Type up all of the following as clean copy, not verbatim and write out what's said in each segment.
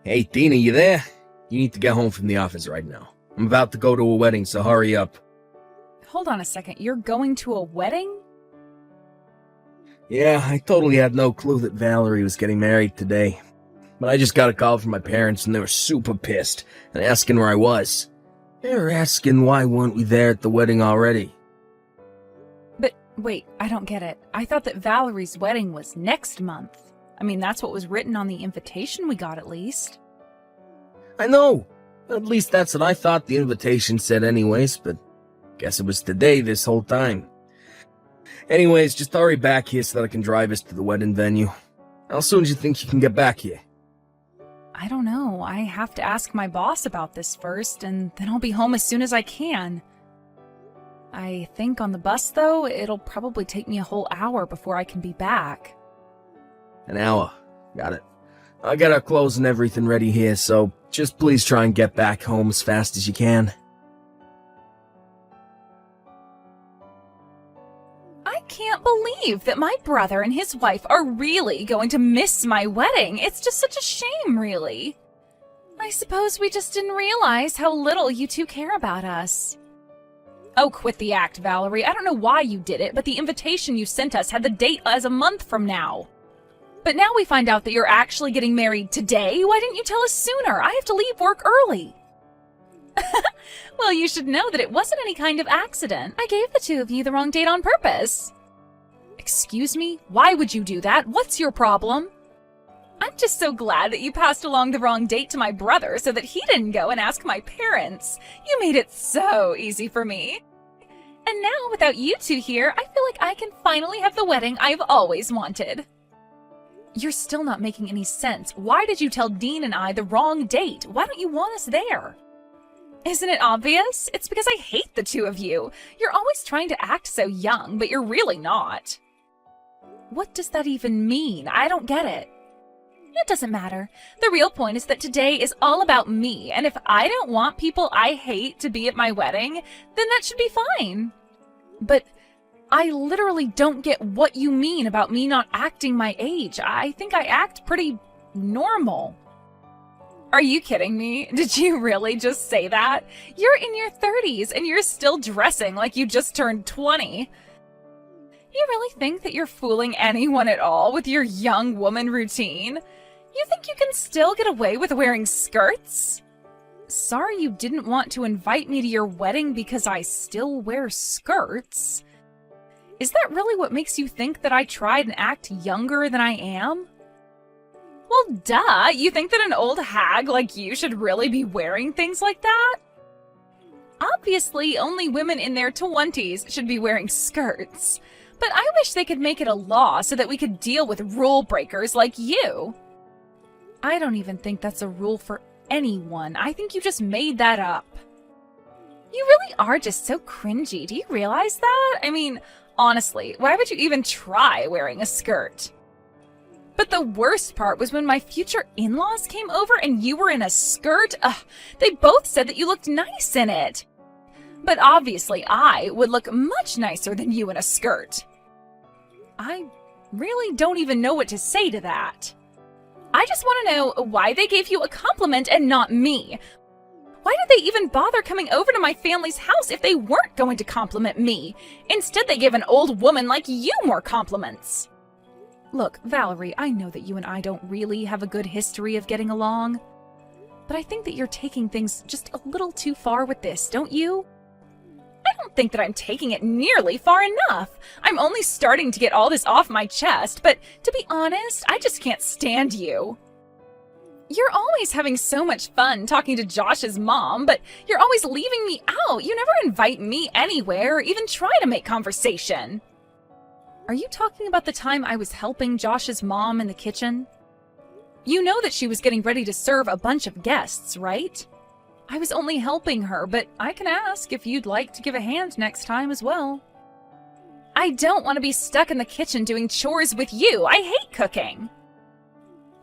Hey, Dina, you there? You need to get home from the office right now. I'm about to go to a wedding, so hurry up. Hold on a second, you're going to a wedding? Yeah, I totally had no clue that Valerie was getting married today. But I just got a call from my parents and they were super pissed and asking where I was. They were asking why weren't we there at the wedding already. But wait, I don't get it. I thought that Valerie's wedding was next month. I mean, that's what was written on the invitation we got at least. I know. At least that's what I thought the invitation said anyways, but guess it was today this whole time. Anyways, just hurry back here so that I can drive us to the wedding venue. How soon do you think you can get back here? I don't know. I have to ask my boss about this first, and then I'll be home as soon as I can. I think on the bus, though, it'll probably take me a whole hour before I can be back. An hour. Got it. I got our clothes and everything ready here, so just please try and get back home as fast as you can. I can't believe that my brother and his wife are really going to miss my wedding. It's just such a shame, really. I suppose we just didn't realize how little you two care about us. Oh, quit the act, Valerie. I don't know why you did it, but the invitation you sent us had the date as a month from now. But now we find out that you're actually getting married today. Why didn't you tell us sooner? I have to leave work early. Well, you should know that it wasn't any kind of accident. I gave the two of you the wrong date on purpose. Excuse me? Why would you do that? What's your problem? I'm just so glad that you passed along the wrong date to my brother so that he didn't go and ask my parents. You made it so easy for me. And now, without you two here, I feel like I can finally have the wedding I've always wanted. You're still not making any sense. Why did you tell Dean and I the wrong date? Why don't you want us there? Isn't it obvious? It's because I hate the two of you. You're always trying to act so young, but you're really not. What does that even mean? I don't get it. It doesn't matter. The real point is that today is all about me, and if I don't want people I hate to be at my wedding, then that should be fine. But I literally don't get what you mean about me not acting my age. I think I act pretty normal. Are you kidding me? Did you really just say that? You're in your 30s and you're still dressing like you just turned 20. You really think that you're fooling anyone at all with your young woman routine? You think you can still get away with wearing skirts? Sorry you didn't want to invite me to your wedding because I still wear skirts. Is that really what makes you think that I tried and act younger than I am? Well, duh. You think that an old hag like you should really be wearing things like that? Obviously, only women in their 20s should be wearing skirts. But I wish they could make it a law so that we could deal with rule breakers like you. I don't even think that's a rule for anyone. I think you just made that up. You really are just so cringy. Do you realize that? I mean, honestly, why would you even try wearing a skirt? But the worst part was when my future in-laws came over and you were in a skirt. They both said that you looked nice in it. But obviously I would look much nicer than you in a skirt. I really don't even know what to say to that. I just want to know why they gave you a compliment and not me. Why did they even bother coming over to my family's house if they weren't going to compliment me? Instead, they gave an old woman like you more compliments. Look, Valerie, I know that you and I don't really have a good history of getting along, but I think that you're taking things just a little too far with this, don't you? I don't think that I'm taking it nearly far enough. I'm only starting to get all this off my chest, but to be honest, I just can't stand you. You're always having so much fun talking to Josh's mom, but you're always leaving me out. You never invite me anywhere or even try to make conversation. Are you talking about the time I was helping Josh's mom in the kitchen? You know that she was getting ready to serve a bunch of guests, right? I was only helping her, but I can ask if you'd like to give a hand next time as well. I don't want to be stuck in the kitchen doing chores with you. I hate cooking.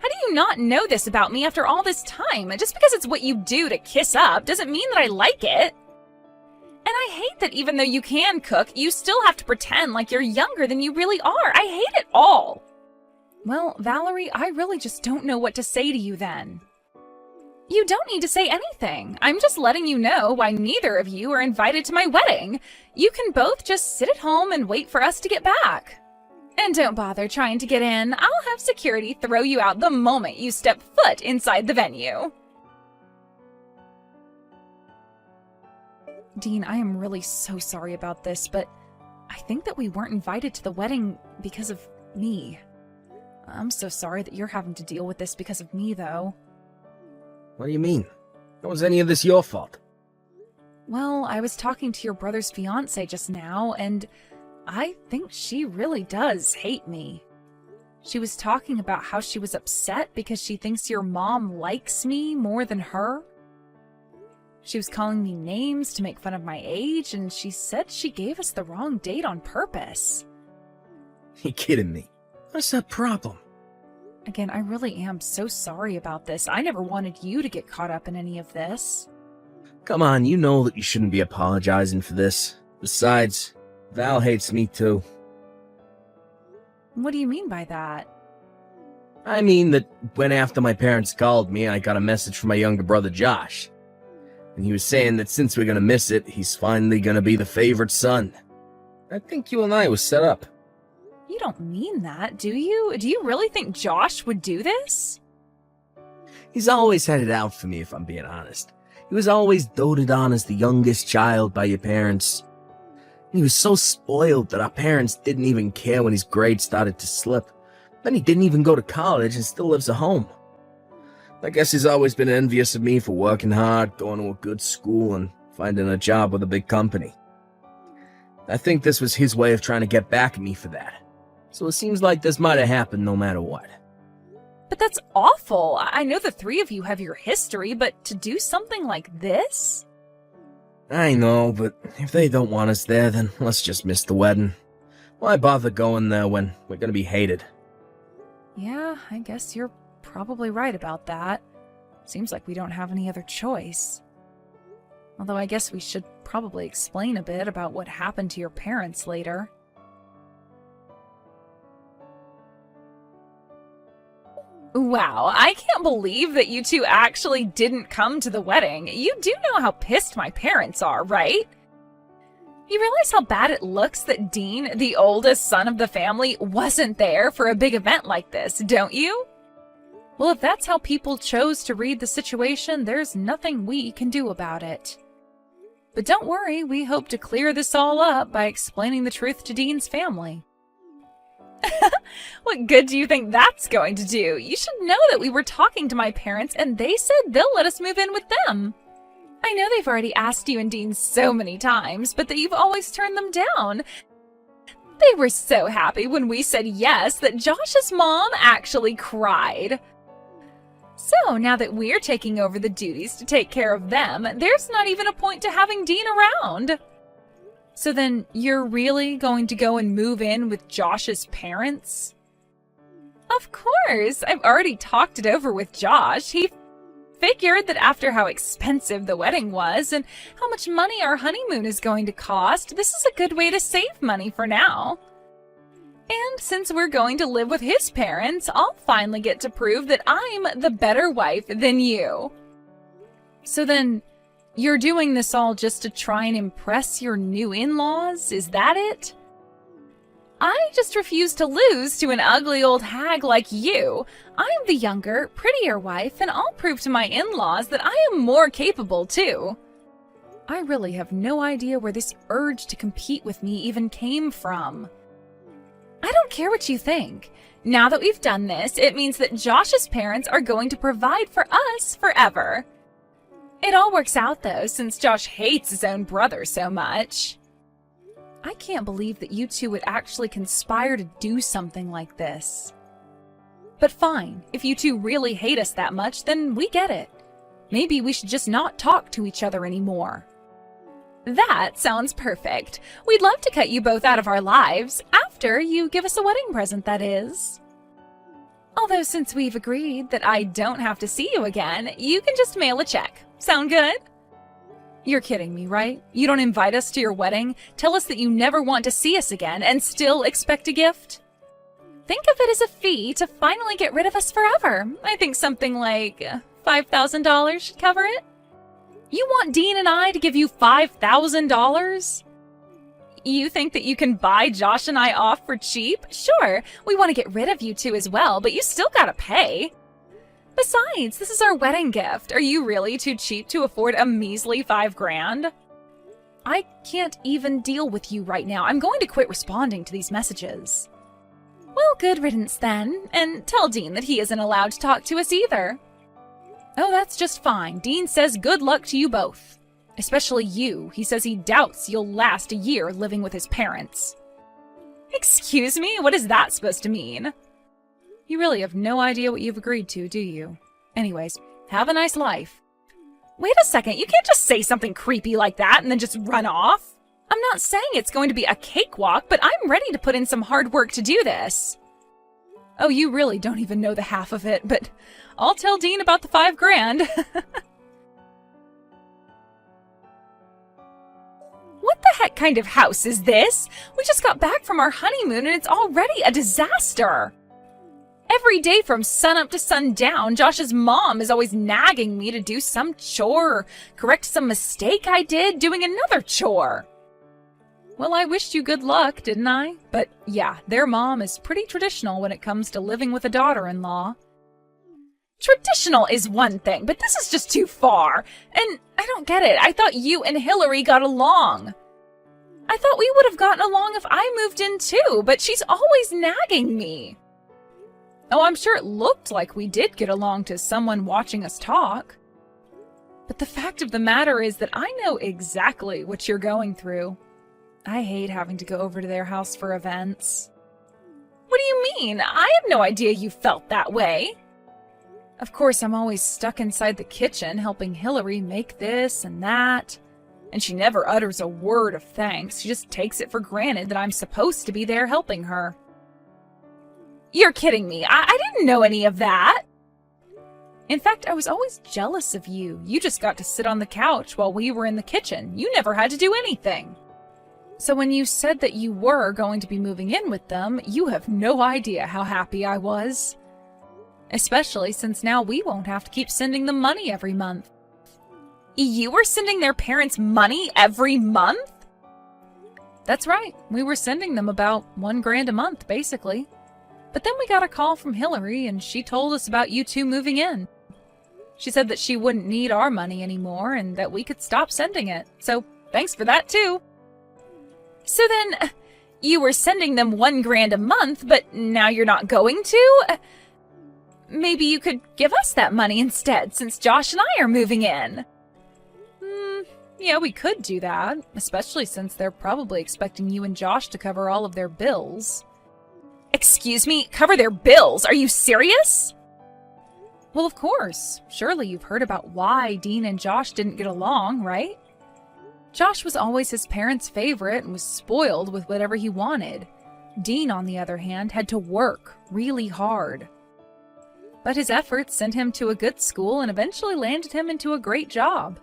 How do you not know this about me after all this time? Just because it's what you do to kiss up doesn't mean that I like it. And I hate that even though you can cook, you still have to pretend like you're younger than you really are. I hate it all. Well, Valerie, I really just don't know what to say to you then. You don't need to say anything. I'm just letting you know why neither of you are invited to my wedding. You can both just sit at home and wait for us to get back. And don't bother trying to get in. I'll have security throw you out the moment you step foot inside the venue. Dean, I am really so sorry about this, but I think that we weren't invited to the wedding because of me. I'm so sorry that you're having to deal with this because of me, though. What do you mean? How was any of this your fault? Well, I was talking to your brother's fiancée just now, and I think she really does hate me. She was talking about how she was upset because she thinks your mom likes me more than her. She was calling me names to make fun of my age, and she said she gave us the wrong date on purpose. You kidding me? What's that problem? Again, I really am so sorry about this. I never wanted you to get caught up in any of this. Come on, you know that you shouldn't be apologizing for this. Besides, Val hates me too. What do you mean by that? I mean that when after my parents called me, I got a message from my younger brother Josh. And he was saying that since we're gonna miss it, he's finally gonna be the favorite son. I think you and I was set up. You don't mean that, do you? Do you really think Josh would do this? He's always had it out for me, if I'm being honest. He was always doted on as the youngest child by your parents. And he was so spoiled that our parents didn't even care when his grades started to slip. Then he didn't even go to college and still lives at home. I guess he's always been envious of me for working hard, going to a good school, and finding a job with a big company. I think this was his way of trying to get back at me for that. So it seems like this might have happened no matter what. But that's awful. I know the three of you have your history, but to do something like this? I know, but if they don't want us there, then let's just miss the wedding. Why bother going there when we're gonna be hated? Yeah, I guess you're probably right about that. Seems like we don't have any other choice. Although I guess we should probably explain a bit about what happened to your parents later. Wow, I can't believe that you two actually didn't come to the wedding. You do know how pissed my parents are, right? You realize how bad it looks that Dean, the oldest son of the family, wasn't there for a big event like this, don't you? Well, if that's how people chose to read the situation, there's nothing we can do about it. But don't worry, we hope to clear this all up by explaining the truth to Dean's family. What good do you think that's going to do? You should know that we were talking to my parents and they said they'll let us move in with them. I know they've already asked you and Dean so many times, but that you've always turned them down. They were so happy when we said yes that Josh's mom actually cried. So now that we're taking over the duties to take care of them, there's not even a point to having Dean around. So then you're really going to go and move in with Josh's parents? Of course, I've already talked it over with Josh. He figured that after how expensive the wedding was and how much money our honeymoon is going to cost, this is a good way to save money for now. And since we're going to live with his parents, I'll finally get to prove that I'm the better wife than you. So then, you're doing this all just to try and impress your new in-laws? Is that it? I just refuse to lose to an ugly old hag like you. I'm the younger, prettier wife, and I'll prove to my in-laws that I am more capable too. I really have no idea where this urge to compete with me even came from. I don't care what you think. Now that we've done this, it means that Josh's parents are going to provide for us forever. It all works out though, since Josh hates his own brother so much. I can't believe that you two would actually conspire to do something like this. But fine, if you two really hate us that much, then we get it. Maybe we should just not talk to each other anymore. That sounds perfect. We'd love to cut you both out of our lives, after you give us a wedding present, that is. Although since we've agreed that I don't have to see you again, you can just mail a check. Sound good? You're kidding me, right? You don't invite us to your wedding, tell us that you never want to see us again, and still expect a gift? Think of it as a fee to finally get rid of us forever. I think something like $5,000 should cover it? You want Dean and I to give you $5,000? You think that you can buy Josh and I off for cheap? Sure, we want to get rid of you two as well, but you still gotta pay. Besides, this is our wedding gift. Are you really too cheap to afford a measly $5,000? I can't even deal with you right now. I'm going to quit responding to these messages. Well, good riddance then, and tell Dean that he isn't allowed to talk to us either. Oh, that's just fine. Dean says good luck to you both. Especially you. He says he doubts you'll last a year living with his parents. Excuse me? What is that supposed to mean? You really have no idea what you've agreed to, do you? Anyways, have a nice life. Wait a second, you can't just say something creepy like that and then just run off. I'm not saying it's going to be a cakewalk, but I'm ready to put in some hard work to do this. Oh, you really don't even know the half of it, but I'll tell Dean about the $5,000. What the heck kind of house is this? We just got back from our honeymoon and it's already a disaster. Every day from sunup to sundown, Josh's mom is always nagging me to do some chore or correct some mistake I did doing another chore. Well, I wished you good luck, didn't I? But yeah, their mom is pretty traditional when it comes to living with a daughter-in-law. Traditional is one thing, but this is just too far. And I don't get it. I thought you and Hillary got along. I thought we would have gotten along if I moved in too, but she's always nagging me. Oh, I'm sure it looked like we did get along to someone watching us talk. But the fact of the matter is that I know exactly what you're going through. I hate having to go over to their house for events. What do you mean? I had no idea you felt that way. Of course, I'm always stuck inside the kitchen helping Hillary make this and that. And she never utters a word of thanks. She just takes it for granted that I'm supposed to be there helping her. You're kidding me. I didn't know any of that. In fact, I was always jealous of you. You just got to sit on the couch while we were in the kitchen. You never had to do anything. So when you said that you were going to be moving in with them, you have no idea how happy I was. Especially since now we won't have to keep sending them money every month. You were sending their parents money every month? That's right. We were sending them about $1,000 a month, basically. But then we got a call from Hillary, and she told us about you two moving in. She said that she wouldn't need our money anymore, and that we could stop sending it. So, thanks for that, too. So then, you were sending them $1,000 a month, but now you're not going to? Maybe you could give us that money instead, since Josh and I are moving in. Yeah, we could do that, especially since they're probably expecting you and Josh to cover all of their bills. Excuse me, cover their bills? Are you serious? Well, of course. Surely you've heard about why Dean and Josh didn't get along, right? Josh was always his parents' favorite and was spoiled with whatever he wanted. Dean, on the other hand, had to work really hard. But his efforts sent him to a good school and eventually landed him into a great job.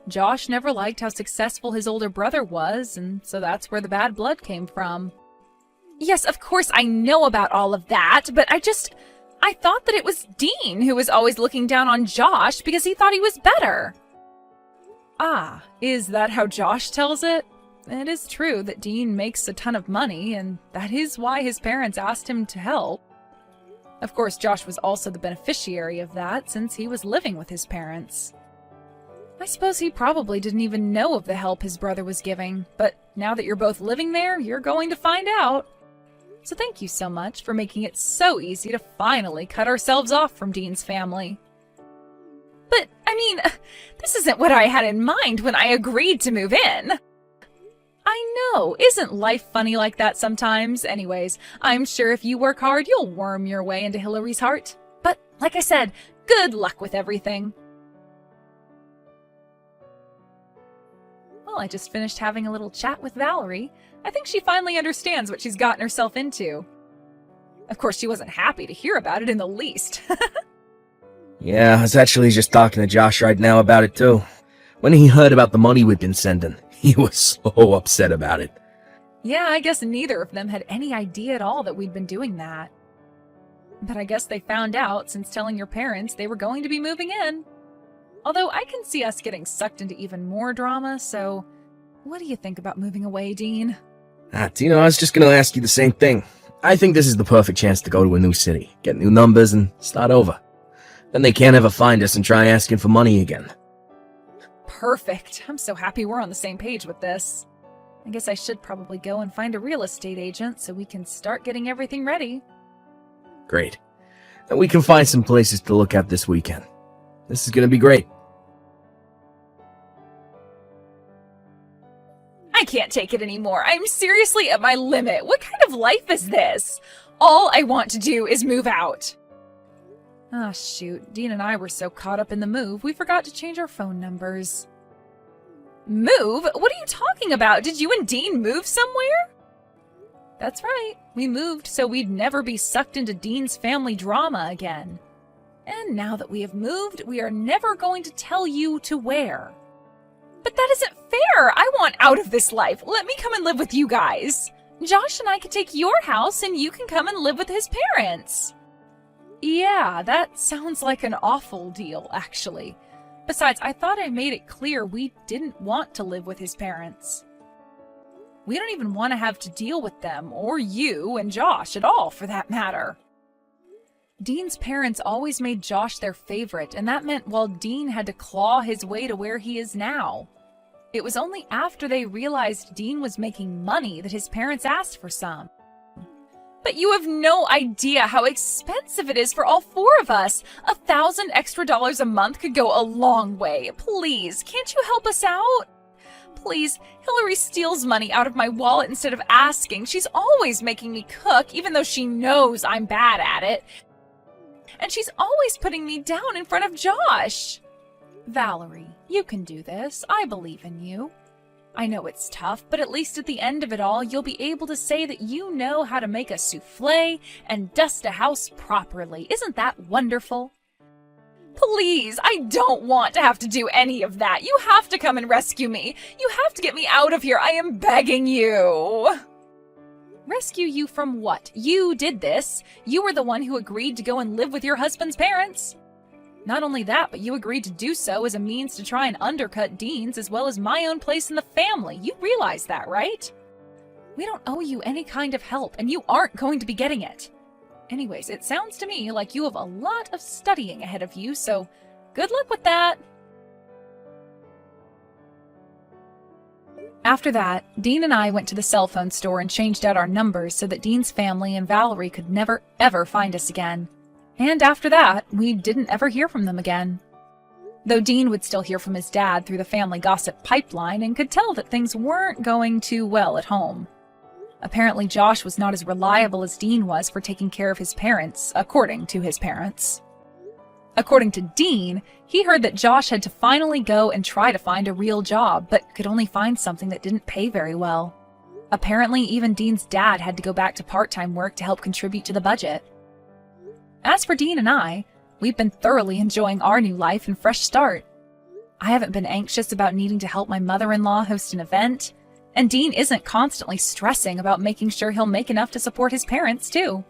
Josh never liked how successful his older brother was, and so that's where the bad blood came from. Yes, of course I know about all of that, but I thought that it was Dean who was always looking down on Josh because he thought he was better. Ah, is that how Josh tells it? It is true that Dean makes a ton of money, and that is why his parents asked him to help. Of course, Josh was also the beneficiary of that since he was living with his parents. I suppose he probably didn't even know of the help his brother was giving, but now that you're both living there, you're going to find out. So thank you so much for making it so easy to finally cut ourselves off from Dean's family. But, I mean, this isn't what I had in mind when I agreed to move in. I know, isn't life funny like that sometimes? Anyways, I'm sure if you work hard, you'll worm your way into Hillary's heart. But, like I said, good luck with everything. Well, I just finished having a little chat with Valerie. I think she finally understands what she's gotten herself into. Of course, she wasn't happy to hear about it in the least. Yeah, I was actually just talking to Josh right now about it too. When he heard about the money we'd been sending, he was so upset about it. Yeah, I guess neither of them had any idea at all that we'd been doing that. But I guess they found out since telling your parents they were going to be moving in. Although I can see us getting sucked into even more drama, so what do you think about moving away, Dean? Tina, I was just gonna ask you the same thing. I think this is the perfect chance to go to a new city, get new numbers, and start over. Then they can't ever find us and try asking for money again. Perfect. I'm so happy we're on the same page with this. I guess I should probably go and find a real estate agent so we can start getting everything ready. Great. And we can find some places to look at this weekend. This is gonna be great. I can't take it anymore. I'm seriously at my limit. What kind of life is this? All I want to do is move out. Ah, shoot. Dean and I were so caught up in the move, we forgot to change our phone numbers. Move? What are you talking about? Did you and Dean move somewhere? That's right. We moved so we'd never be sucked into Dean's family drama again. And now that we have moved, we are never going to tell you to where. But that isn't fair! I want out of this life! Let me come and live with you guys! Josh and I can take your house and you can come and live with his parents! Yeah, that sounds like an awful deal, actually. Besides, I thought I made it clear we didn't want to live with his parents. We don't even want to have to deal with them, or you and Josh at all, for that matter. Dean's parents always made Josh their favorite, and that meant while Dean had to claw his way to where he is now. It was only after they realized Dean was making money that his parents asked for some. But you have no idea how expensive it is for all four of us. $1,000 extra a month could go a long way. Please, can't you help us out? Please, Hillary steals money out of my wallet instead of asking. She's always making me cook, even though she knows I'm bad at it. And she's always putting me down in front of Josh. Valerie, you can do this. I believe in you. I know it's tough, but at least at the end of it all, you'll be able to say that you know how to make a souffle and dust a house properly. Isn't that wonderful? Please, I don't want to have to do any of that. You have to come and rescue me. You have to get me out of here. I am begging you. Rescue you from what? You did this. You were the one who agreed to go and live with your husband's parents. Not only that, but you agreed to do so as a means to try and undercut Dean's as well as my own place in the family. You realize that, right? We don't owe you any kind of help, and you aren't going to be getting it. Anyways, it sounds to me like you have a lot of studying ahead of you, so good luck with that. After that, Dean and I went to the cell phone store and changed out our numbers so that Dean's family and Valerie could never, ever find us again. And after that, we didn't ever hear from them again. Though Dean would still hear from his dad through the family gossip pipeline and could tell that things weren't going too well at home. Apparently, Josh was not as reliable as Dean was for taking care of his parents, according to his parents. According to Dean, he heard that Josh had to finally go and try to find a real job, but could only find something that didn't pay very well. Apparently, even Dean's dad had to go back to part-time work to help contribute to the budget. As for Dean and I, we've been thoroughly enjoying our new life and fresh start. I haven't been anxious about needing to help my mother-in-law host an event, and Dean isn't constantly stressing about making sure he'll make enough to support his parents, too.